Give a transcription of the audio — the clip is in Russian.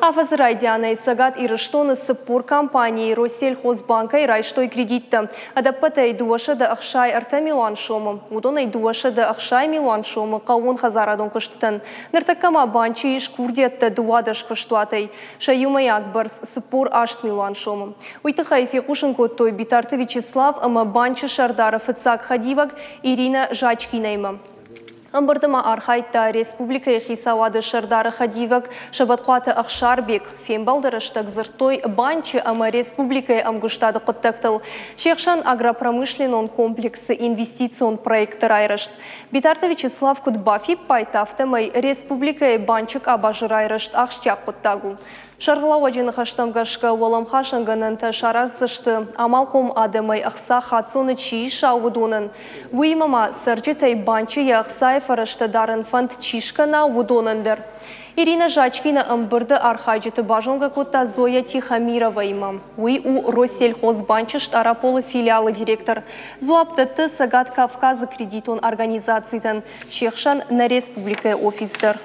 Афазрайдиана Сагат Ирыштоны сыппур компании Россельхозбанка и Райштой кредитта. Адаппатай дуаша да ахшай арта миллион шомы. Удонай дуаша да ахшай миллион шомы кавун хазарадон кыштытын. Ныртаккама банчи иш курдетта дуадаш кыштуатай. Шаюмай Акбарс сыппур 8 миллион шомы. Уйтыхай фекушин коттой Битарты Вячеслав ама банчи Шардаров Ицак Хадивак Ирина Жачкинайма. Амбардама архайта республика Хисавады Шардары Хадивак Шабатхуата Ахшарбек Фембалдарыштак зыртой банчи ама республика Амгуштады Қыттактыл. Шекшан агропромышленный комплексы инвестицион проекты райрышт. Битарты Вячеслав Кудбафи пайтафтамай республика банчик абажыр айрышт Ахшчак Қыттагу. Шарғылау ажины хаштамгашка оламхашангананта шарарсышты амалком адымай ақса хатсоны чииш аудонын. Уймама сарджитай банчи яқсай фарашты дарын фанд чишкана аудонындыр. Ирина Жачкина амбырды архайджиты бажонга кота Зоя Тихомирова имам. Уй у Россельхозбанчы штараполы филиалы директор. Зуаптыты Сагат Кавказы кредитон организациятын Шехшан на республика офистер.